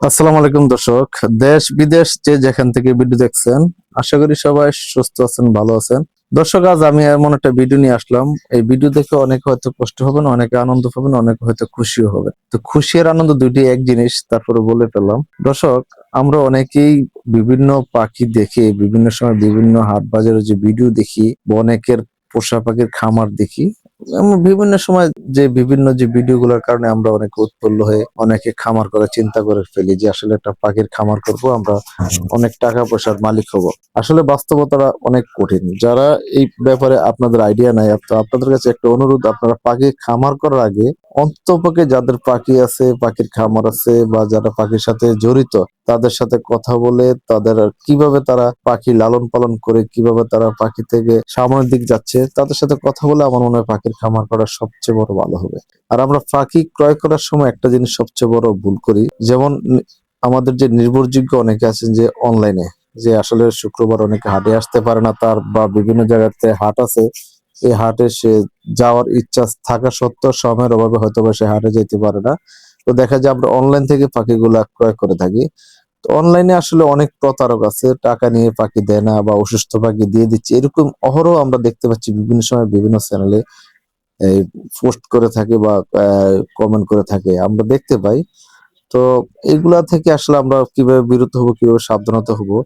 আসসালামু আলাইকুম দর্শক, দেশ বিদেশ যে যেখান থেকে ভিডিও দেখছেন, আশা করি সবাই সুস্থ আছেন, ভালো আছেন। দর্শক, আজ আমি এমন একটা ভিডিও নিয়ে আসলাম। এই ভিডিও দেখে অনেকে হয়তো কষ্ট হবেন, অনেকে আনন্দ পাবেন, অনেকে হয়তো খুশিও হবে। তো খুশি আর আনন্দ দুইটি এক জিনিস, তারপরে বলে ফেললাম। দর্শক, আমরা অনেকেই বিভিন্ন পাখি দেখে বিভিন্ন সময় বিভিন্ন হাট বাজারে যে ভিডিও দেখি বা অনেকের পোষা পাখির খামার দেখি। বিভিন্ন সময় যে ভিডিও গুলোর কারণে আমরা অনেক উৎফুল্ল হয়ে অনেকে খামার করার চিন্তা করে ফেলি যে আসলে একটা পাখির খামার করব, আমরা অনেক টাকা পয়সার মালিক হব। আসলে বাস্তবতাটা অনেক কঠিন। যারা এই ব্যাপারে আপনাদের আইডিয়া নাই, তো আপনাদের কাছে একটা অনুরোধ, আপনারা পাখি খামার করার আগে অন্তপক্ষে যাদের পাখি আছে, পাখির খামার আছে বা যারা পাখির সাথে জড়িত, তাদের সাথে কথা বলে তাদের কিভাবে তারা পাখি লালন পালন করে, কিভাবে তারা পাখি থেকে সামনের দিক যাচ্ছে, তাদের সাথে কথা বলে আমার মনে হয় পাখির খামার করা সবচেয়ে বড় ভালো হবে। আর আমরা পাখি ক্রয় করার সময় একটা জিনিস সবচেয়ে বড় ভুল করি, যেমন আমাদের যে নির্ভরযোগ্য অনেকে আছেন যে অনলাইনে, যে আসলে শুক্রবার অনেকে হাটে আসতে পারে না, তার বা বিভিন্ন জায়গাতে হাট আছে, এই হাটে সে যাওয়ার ইচ্ছা থাকা সত্ত্বেও সময়ের অভাবে হয়তো বা সে হাটে যেতে পারে না। তো দেখা যায় আমরা অনলাইন থেকে পাখিগুলা ক্রয় করে থাকি। তো অনলাইনে আসলে অনেক প্রতারক আছে, টাকা নিয়ে পাখি দেয় না বা অসুস্থ পাখি দিয়ে দিচ্ছে, এরকম অহরহ আমরা দেখতে পাচ্ছি বিভিন্ন সময় বিভিন্ন চ্যানেলে এই পোস্ট করে থাকে বা কমেন্ট করে থাকে, আমরা দেখতে পাই। তো এগুলা থেকে আসলে আমরা কিভাবে বিরত হবো, কিভাবে সাবধানতা হবো?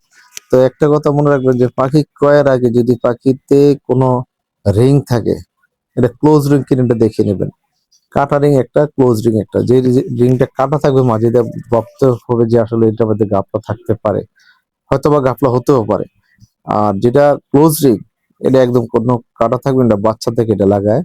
তো একটা কথা মনে রাখবেন যে পাখি ক্রয়ের আগে যদি পাখিতে কোনো রিং থাকে, এটা ক্লোজ রিং কিনা এটা দেখে নেবেন। কাটা রিং একটা, ক্লোজ রিং একটা। যে রিংটা কাটা থাকবে মাঝে দিয়ে ভাবতে হবে যে আসলে এটার মধ্যে গাপলা থাকতে পারে, হয়তো বা গাপলা হতেও পারে। আর যেটা ক্লোজ রিং, এটা একদম কোনো কাটা থাকবে না, বাচ্চা থেকে এটা লাগায়।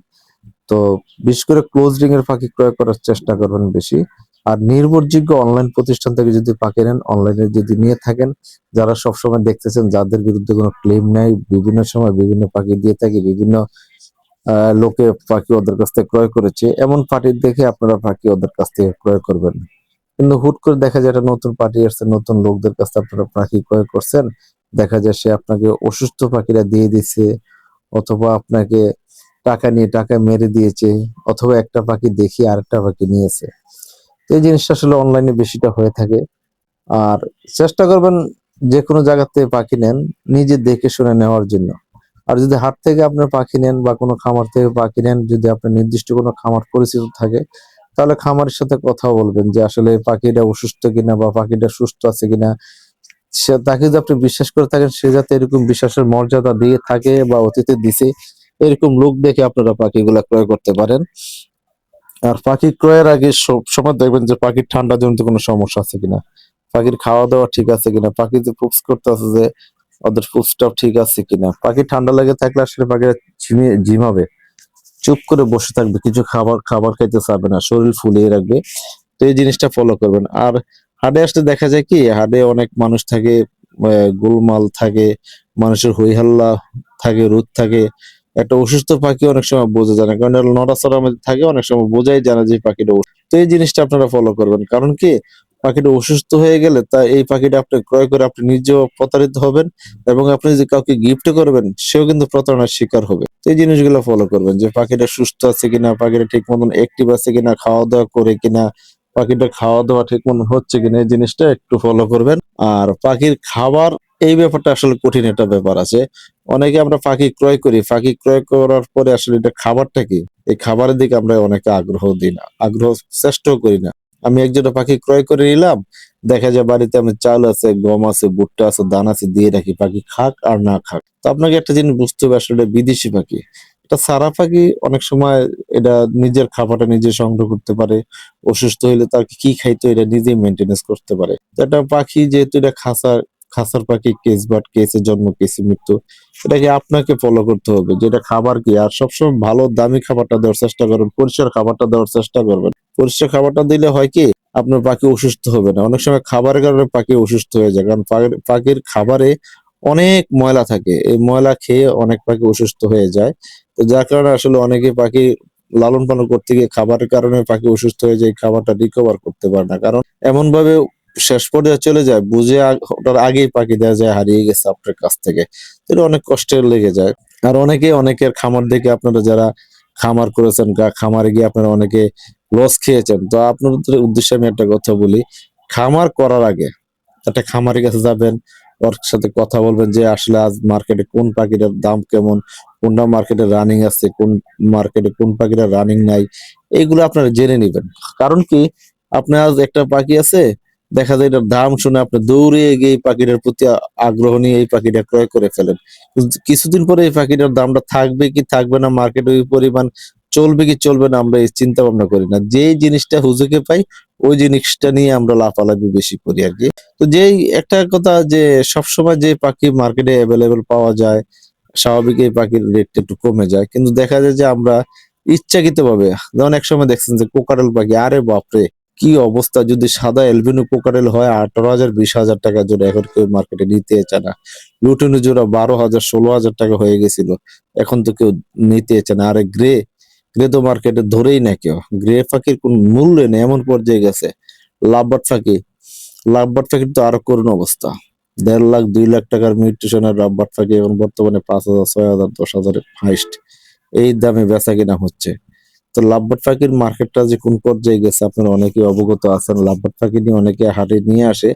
তো বিশেষ করে ক্লোজ রিং এর পাখি ক্রয় করার চেষ্টা করবেন বেশি। আর নির্ভরযোগ্য অনলাইন প্রতিষ্ঠান থেকে যদি পাখি নেন, অনলাইনে যদি নিয়ে থাকেন, যারা সবসময় দেখতেছেন যাদের বিরুদ্ধে কোনো ক্লেম নাই, বিভিন্ন সময় বিভিন্ন পাখি দিয়ে থাকে, বিভিন্ন লোকে পাখি ওদের কাছ থেকে ক্রয় করেছে, এমন পার্টি দেখে আপনারা পাখি ওদের কাছ থেকে ক্রয় করবেন। কিন্তু হুট করে দেখা যায় একটা নতুন পার্টি আসছে, নতুন লোকদের কাছে আপনারা পাখি ক্রয় করছেন, দেখা যায় সে আপনাকে অসুস্থ পাখিরা দিয়ে দিচ্ছে, অথবা আপনাকে টাকা নিয়ে টাকা মেরে দিয়েছে, অথবা একটা পাখি দেখিয়ে আরেকটা পাখি নিয়েছে। তো এই জিনিসটা আসলে অনলাইনে বেশিটা হয়ে থাকে। আর চেষ্টা করবেন যে কোনো জায়গাতে পাখি নেন, নিজে দেখে শুনে নেওয়ার জন্য। আর যদি হাট থেকে আপনার পাখি নেন বা কোনো খামার থেকে পাখি নেন, যদি আপনার নির্দিষ্ট কোনো খামার পরিচিত থাকে, তাহলে খামারের সাথে কথা বলবেন যে আসলে পাখিটা অসুস্থ কিনা বা পাখিটা সুস্থ আছে কিনা। সে তাকে যদি আপনি বিশ্বাস করে থাকেন, সে যাতে এরকম বিশ্বাসের মর্যাদা দিয়ে থাকে বা অতীতে দিছে, এরকম লোক দেখে আপনারা পাখিগুলা ক্রয় করতে পারেন। আর পাখি ক্রয়ের আগে সব সময় দেখবেন যে পাখির ঠান্ডা জনিত কোনো সমস্যা আছে কিনা, পাখির খাওয়া দাওয়া ঠিক আছে কিনা, পাখি যে পুপস করতে আছে যে ওদের পুপসটাও ঠিক আছে কিনা। পাখি ঠান্ডা লেগে থাকলে আসলে পাখিরা ঝিমাবে, চুপ করে বসে থাকবে, কিছু খাবার খাবার খাইতে চাবে না, শরীর ফুলিয়ে রাখবে। তো এই জিনিসটা ফলো করবেন। আর হাটে আসলে দেখা যায় কি, হাটে অনেক মানুষ থাকে, গোলমাল থাকে, মানুষের হই হাল্লা থাকে, রোদ থাকে। একটা অসুস্থ পাখি অনেক সময় বোঝা যায় না, কারণ এটা নড়াচড়ার মধ্যে থাকে, অনেক সময় বোঝাই যায় না যে পাখিটা অসুস্থ। তো এই জিনিসটা আপনারা ফলো করবেন, কারণ কি, পাখিটা অসুস্থ হয়ে গেলে তা এই পাখিটা আপনি ক্রয় করে আপনি নিজেও প্রতারিত হবেন, এবং আপনি যে কাউকে গিফট করবেন সেও কিন্তু প্রতারণার শিকার হবে। তো এই জিনিসগুলো ফলো করবেন যে পাখিটা সুস্থ আছে কিনা, পাখিটা ঠিক মতন অ্যাক্টিভ আছে কিনা, খাওয়া দাওয়া করে কিনা, পাখিটা খাওয়া দাওয়া ঠিক মতন হচ্ছে কিনা, এই জিনিসটা একটু ফলো করবেন। আর পাখির খাবার, এই ব্যাপারটা আসলে কঠিন একটা ব্যাপার আছে। অনেকে আমরা পাখি ক্রয় করি, পাখি ক্রয় করার পরে আসলে এটা খাবারটা কি, এই খাবারের দিকে আমরা অনেকে আগ্রহ দিই না, আগ্রহ চেষ্টাও করি না। আমি একজোড়া পাখি ক্রয় করে নিলাম, দেখা যায় বাড়িতে আমি চাল আছে, গম আছে, ভুট্টা আছে, দানা আছে, দিয়ে রাখি, পাখি খাক আর না খাক। তো আপনাকে একটা জিনিস বুঝতে হবে, আসলে এটা বিদেশি পাখি, এটা সারা পাখি। অনেক সময় এটা নিজের খাবারটা নিজে সংগ্রহ করতে পারে, অসুস্থ হইলে তার কি খাইতে এটা নিজেই মেনটেনেন্স করতে পারে। তো একটা পাখি যেহেতু এটা খাঁচার পাখি, কেস বাট কেসে জন্ম কেসে মৃত্যু, এটাকে আপনাকে ফলো করতে হবে যেটা খাবার কি। আর সবসময় ভালো দামি খাবারটা দেওয়ার চেষ্টা করবেন, পরিষ্কার খাবারটা দেওয়ার চেষ্টা করবেন। পরিষ্কার খাবারটা দিলে হয় কি, আপনার পাখি অসুস্থ হবে না। অনেক সময় খাবারের কারণে পাখি অসুস্থ হয়ে যায়, কারণ পাখির খাবারে অনেক ময়লা থাকে, এই ময়লা খেয়ে অনেক পাখি অসুস্থ হয়ে যায়। তো যার কারণে আসলে অনেকে পাখি লালন পালন করতে গিয়ে খাবারের কারণে পাখি অসুস্থ হয়ে যায়, খাবারটা রিকভার করতে পারে না, কারণ এমন ভাবে শেষ পর্যায়ে চলে যায়, বুঝে ওটার আগেই পাখি দেওয়া যায় হারিয়ে গেছে আপনার কাছ থেকে। তো এটা অনেক কষ্টের লেগে যায়। আর অনেকের খামার দেখে, আপনারা যারা খামার করেছেন, খামারে গিয়ে আপনারা অনেকে লস খেয়েছেন, তো আপনাদের উদ্দেশ্যে আমি একটা কথা বলি, খামার করার আগে একটা খামারের কাছে যাবেন, ওর সাথে কথা বলবেন যে আসলে আজ মার্কেটে কোন পাখিটার দাম কেমন, কোনটা মার্কেটে রানিং আছে, কোন মার্কেটে কোন পাখিটা রানিং নাই, এইগুলো আপনারা জেনে নেবেন। কারণ কি, আপনি আজ একটা পাখি আছে, দেখা যায় এটার দাম শুনে আপনি দৌড়ে গিয়ে এই পাখিটার প্রতি আগ্রহ নিয়ে এই পাখিটা ক্রয় করে ফেলেন। কিছুদিন পরে এই পাখিটার দামটা থাকবে কি থাকবে না, মার্কেটে ওই পরিমাণ চলবে কি চলবে না, আমরা এই চিন্তা ভাবনা করি না। যেই জিনিসটা হুজুকে পাই ওই জিনিসটা নিয়ে আমরা লাফালাফি বেশি করি আর কি। তো যেই একটা কথা যে সবসময় যে পাখি মার্কেটে অ্যাভেলেবেল পাওয়া যায়, স্বাভাবিক এই পাখির রেটটা একটু কমে যায়, কিন্তু দেখা যায় যে আমরা ইচ্ছাকৃত ভাবে, যেমন এক সময় দেখছেন যে কোকারেল পাখি, আরে বাপরে কি অবস্থা, যদি সাদা এলবিনো কোকারেল হয় 18,000 20,000 টাকা জোড়া, এখন কেউ মার্কেটে নিতে চায় না। লুটিনো জোড়া 12,000 16,000 টাকা হয়ে গেছিল, এখন তো কেউ নিতে চায় না। আরে গ্রে, গ্রে তো মার্কেটে ধরেই না কেউ, গ্রে পাখির কোন মূল্য নেই এমন পর্যায়ে গেছে। লাভবার্ড পাখি, লাভবার্ড পাখির তো আরো করুণ অবস্থা, 1.5 লাখ 2 লাখ টাকার মিউটেশনের লাভবার্ড পাখি এখন বর্তমানে 5,000 6,000 10,000 হাইস্ট এই দামে বেচা কিনা হচ্ছে। তো লাভবার্ড পাখির মার্কেটটা যে কোন পর্যায়ে গেছে আপনারা অনেকেই অবগত আছেন। লাভবার্ড পাখি নিয়ে অনেকে হাটে নিয়ে আসে,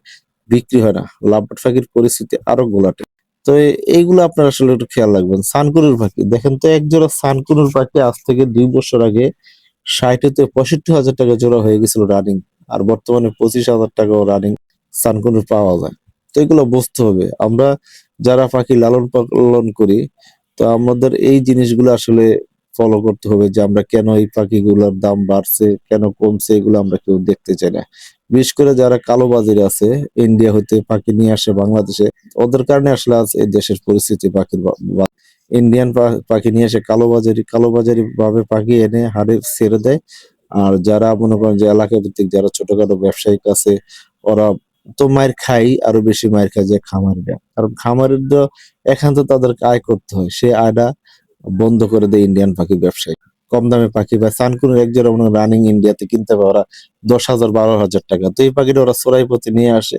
বিক্রি হয় না। লাভবার্ড পাখির পরিস্থিতি আরো ঘোলাটে। তো এইগুলো আপনারা আসলে একটু খেয়াল রাখবেন। সানকুনুর পাখি দেখেন তো, এক জোড়া সানকুনুর পাখি আজ থেকে 2 বছর আগে 60 থেকে 65 হাজার টাকা জোড়া হয়ে গেছিল রানিং, আর বর্তমানে 25,000 টাকাও রানিং সানকুনুর পাওয়া যায়। তো এগুলো বুঝতে হবে, আমরা যারা পাখি লালন পালন করি, তো আমাদের এই জিনিসগুলো আসলে ফলো করতে হবে যে আমরা কেন এই পাখিগুলোর দাম বাড়ছে কেন কমছে এগুলো আমরা কেউ দেখতে চাই না। বিশেষ করে যারা কালোবাজারি আছে, ইন্ডিয়া হতে পাখি নিয়ে আসে বাংলাদেশে, ওদের কারণে আসলে আজ এই দেশের পরিস্থিতি পাখির ইন্ডিয়ান পাখি নিয়ে এসে কালোবাজারি কালোবাজারি ভাবে পাখি এনে হাড়ে ছেড়ে দেয়। আর যারা মনে করেন যে এলাকা ভিত্তিক যারা ছোটখাটো ব্যবসায়িক আছে, ওরা তো মায়ের খাই, আরো বেশি মায়ের খায় যে খামারিরা, কারণ খামারিরা এখান তো তাদের আয় করতে হয়, সে আয়টা বন্ধ করে দেয় ইন্ডিয়ান পাখি ব্যবসায়ী। কম দামে পাখি পায়, সানকুনের এক জোড়া মনে রানিং ইন্ডিয়াতে কিনতে পারে ওরা 10,000 12,000 টাকা। তো এই পাখিটা ওরা চোরাই পথে নিয়ে আসে,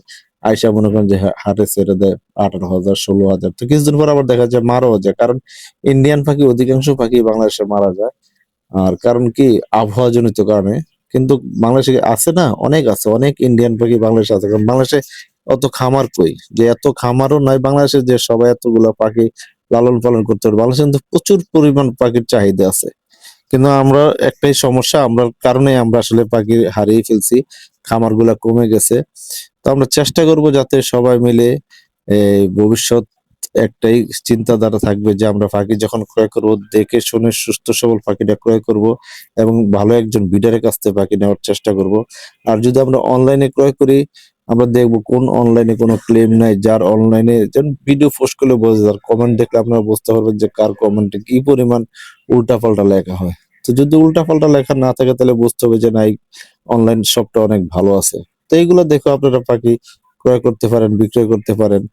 আইসা মনে করেন যে হাটে ছেড়ে দেয় 18,000 16,000। তো কিছুদিন পর আবার দেখা যায় মারাও যায়, কারণ ইন্ডিয়ান পাখি অধিকাংশ পাখি বাংলাদেশে মারা যায়। আর কারণ কি, আবহাওয়া জনিত কারণে। কিন্তু বাংলাদেশে আছে না, অনেক আছে, অনেক ইন্ডিয়ান পাখি বাংলাদেশে আছে, কারণ বাংলাদেশে অত খামার কই, যে এত খামারও নয় বাংলাদেশে যে সবাই এতগুলো পাখি লালন পালন করতে পারে। বাংলাদেশে কিন্তু প্রচুর পরিমাণ পাখির চাহিদা আছে, কিন্তু আমরা একটাই সমস্যা, আমরা কারণে আমরা আসলে পাখি হারিয়ে ফেলছি, খামারগুলা কমে গেছে। তো আমরা চেষ্টা করব যাতে সবাই মিলে ভবিষ্যৎ একটাই চিন্তাধারা থাকবে যে আমরা পাখি যখন ক্রয় করব দেখে শুনে সুস্থ সবল পাখিটা ক্রয় করব, এবং ভালো একজন বিডারের কাছ থেকে পাখি নেওয়ার চেষ্টা করব। আর যদি আমরা অনলাইনে ক্রয় করি, আমরা দেখব কোন অনলাইনে কোনো ক্লেম নাই, যার অনলাইনে যেন ভিডিও পোস্ট করলে বোঝা যায়, কমেন্ট দেখলে আপনারা বুঝতে পারবেন যে কার কমেন্টে কি পরিমাণ উল্টাপাল্টা লেখা হয়। তো যদি উল্টাপাল্টা লেখা না থাকে তাহলে বুঝতে হবে যে না, এই অনলাইন শপটা অনেক ভালো আছে। তো এইগুলো দেখো আপনারা পাখি ক্রয় করতে পারেন, বিক্রয় করতে পারেন।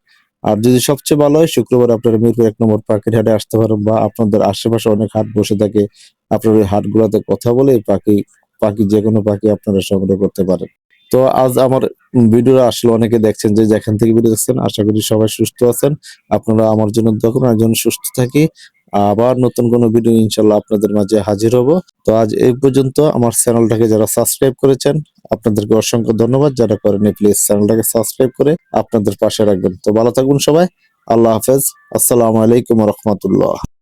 আর যদি সবচেয়ে ভালো হয়, শুক্রবার আপনারা মিরপুর 1 নম্বর পাখির হাটে আসতে পারেন, বা আপনাদের আশেপাশে অনেক হাট বসে থাকে, আপনার ওই হাটগুলোতে কথা বলে পাখি পাখি যে কোনো পাখি আপনারা সংগ্রহ করতে পারেন। তো আজ আমার ভিডিও আসলে অনেকে দেখছেন, যে যেখান থেকে ভিডিও দেখছেন, আশা করি সবাই সুস্থ আছেন। আপনারা আমার জন্য দোয়া করুন, আমি যেন সুস্থ থাকি। আবার নতুন কোনো ভিডিও ইনশাল্লাহ আপনাদের মাঝে হাজির হব। তো আজ এই পর্যন্ত। আমার চ্যানেলটাকে যারা সাবস্ক্রাইব করেছেন আপনাদেরকে অসংখ্য ধন্যবাদ, যারা করেনি প্লিজ চ্যানেলটাকে সাবস্ক্রাইব করে আপনাদের পাশে রাখবেন। তো ভালো থাকবেন সবাই, আল্লাহ হাফেজ, আসসালামু আলাইকুম রহমতুল্লাহ।